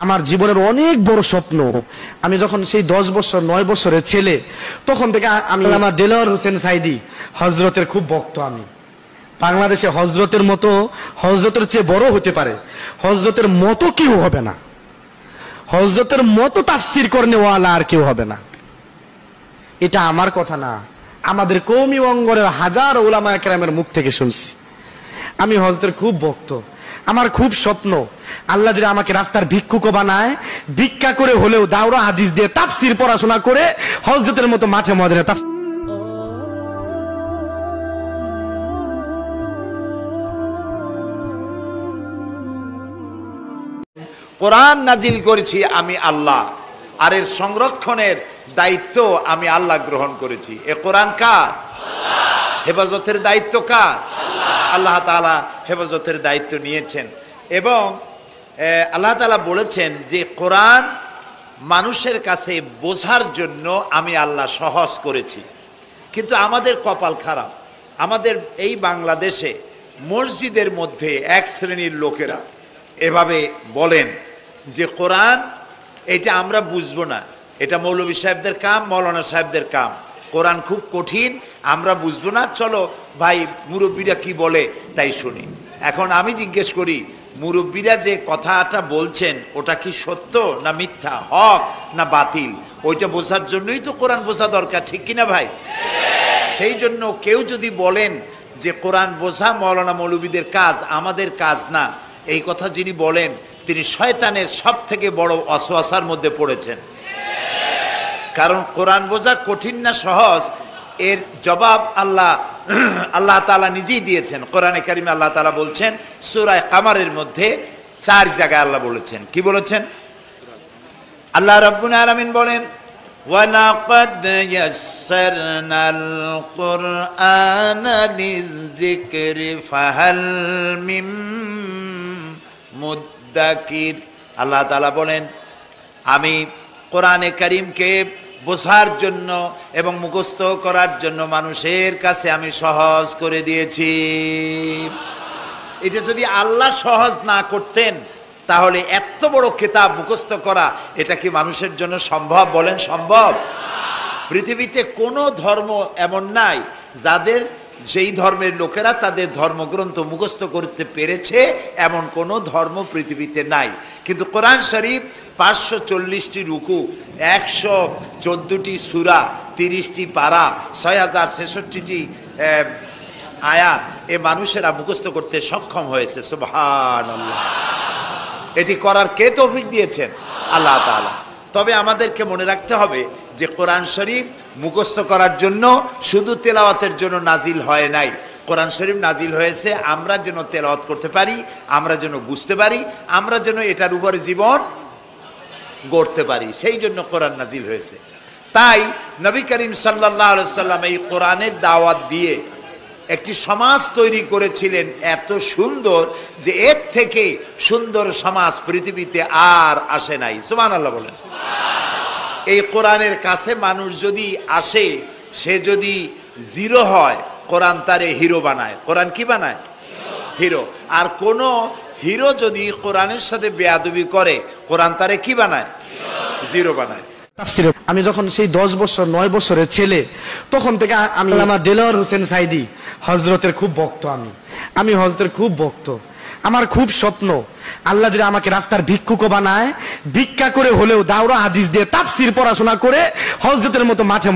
আমার জীবনের অনেক বড় স্বপ্ন। আমি যখন সেই 10 বছর 9 বছরের ছেলে, তখন থেকে আমি আমার দেলোয়ার হোসেন সাইদি হযরতের খুব ভক্ত। আমি বাংলাদেশে হযরতের মতো, হযরতের চেয়ে বড় হতে পারে, হযরতের মতো কেউ হবে না, হযরতের মতো তাফসীর করনেওয়ালা আর কেউ হবে না। এটা আমার কথা না, আমাদের কওমি অঙ্গনের হাজার উলামায়ে কেরামের মুখ থেকে শুনছি। আমি হযরতের খুব ভক্ত। আমার খুব স্বপ্ন, আল্লাহ যদি আমাকে রাস্তার ভিক্ষুক বানায়, ভিক্ষা করে হলেও দাওরা হাদিস দিয়ে তাফসীর পড়াশোনা করে হযরতের মতো মাঠে ময়দানে তাফসীর। কোরআন নাজিল করেছি আমি আল্লাহ, আর এর সংরক্ষণের দায়িত্ব আমি আল্লাহ গ্রহণ করেছি। এ কোরআন কার? হেফাজতের দায়িত্ব কার? আল্লাহ তাআলা হেফাজতের দায়িত্ব নিয়েছেন। এবং আল্লাহ তাআলা বলেছেন যে কোরআন মানুষের কাছে বোঝার জন্য আমি আল্লাহ সহজ করেছি। কিন্তু আমাদের কপাল খারাপ, আমাদের এই বাংলাদেশে মসজিদের মধ্যে এক শ্রেণীর লোকেরা এভাবে বলেন যে কোরআন এটা আমরা বুঝবো না, এটা মৌলভী সাহেবদের কাম, মৌলানা সাহেবদের কাম, কোরআন খুব কঠিন, আমরা বুঝবো না, চলো ভাই মুরব্বীরা কি বলে তাই শুনি। এখন আমি জিজ্ঞেস করি, মুরব্বীরা যে কথাটা বলছেন ওটা কি সত্য না মিথ্যা, হক না বাতিল? ওইটা বোঝার জন্যই তো কোরআন বোঝা দরকার, ঠিক কিনা ভাই? সেই জন্য কেউ যদি বলেন যে কোরআন বোঝা মৌলানা মৌলভীদের কাজ, আমাদের কাজ না, এই কথা যিনি বলেন তিনি শয়তানের সব থেকে বড় ওয়াসওয়াসার মধ্যে পড়েছেন। কারণ কোরআন বোঝা কঠিন না সহজ, এর জবাব আল্লাহ তাআলা নিজেই দিয়েছেন। কোরআনে কারিমে আল্লাহ তাআলা বলছেন সূরা কামারের মধ্যে 4 জায়গায় আল্লাহ বলেছেন, কি বলেছেন? আল্লাহ রাব্বুল আলামিন বলেন ওয়ালাকাদ ইয়াসসারনাল কুরআনা লিযিকরি ফাহাল মিন মুদ্দাকির। আল্লাহ তাআলা বলেন আমি কোরআনে কারীমকে বোঝার জন্য এবং মুখস্থ করার জন্য মানুষের কাছে আমি সহজ করে দিয়েছি। এটা যদি আল্লাহ সহজ না করতেন তাহলে এত বড় কিতাব মুখস্থ করা এটা কি মানুষের জন্য সম্ভব? বলেন সম্ভব? পৃথিবীতে কোনো ধর্ম এমন নাই যাদের, যেই ধর্মের লোকেরা তাদের ধর্মগ্রন্থ মুখস্থ করতে পেরেছে, এমন কোনো ধর্ম পৃথিবীতে নাই। কিন্তু কোরআন শরীফ 540টি রুকু, 114টি সূরা, 30টি পারা, 6066টি আয়াত এ মানুষেরা মুখস্থ করতে সক্ষম হয়েছে। সুবহানাল্লাহ। এটি করার কে তৌফিক দিয়েছেন? আল্লাহ তাআলা। তবে আমাদেরকে মনে রাখতে হবে যে কোরআন শরীফ মুখস্থ করার জন্য, শুধু তেলাওয়াতের জন্য নাজিল হয় নাই। কোরআন শরীফ নাজিল হয়েছে আমরা যেন তেলাওয়াত করতে পারি, আমরা যেন বুঝতে পারি, আমরা যেন এটার উপরে জীবন গড়তে পারি, সেই জন্য কোরআন নাজিল হয়েছে। তাই নবী করিম সাল্লাল্লাহু আলাইহি সাল্লাম এই কোরআনের দাওয়াত দিয়ে একটি সমাজ তৈরি করেছিলেন এত সুন্দর যে এর থেকে সুন্দর সমাজ পৃথিবীতে আর আসে নাই। সুবহানাল্লাহ বলেন। এই কোরআনের কাছে মানুষ যদি আসে, সে যদি জিরো হয়, কোরআন তারে হিরো বানায়। কোরআন কি বানায়? হিরো। আর কোন হিরো যদি কোরআনের সাথে বেয়াদবি করে, কোরআন তারে কি বানায়? জিরো বানায়। আমি যখন সেই 10 বছর 9 বছরের ছেলে, তখন থেকে আমি আমার দেলোয়ার হোসেন সাইদি হযরতের খুব ভক্ত। আমি হযরতের খুব ভক্ত। আমার খুব স্বপ্ন, আল্লাহ যদি আমাকে রাস্তার ভিক্ষুক বানায়, ভিক্ষা করে হলেও দাওরা হাদিস দিয়ে তাফসীর পড়াশোনা করে হযরতের মতো মাঠে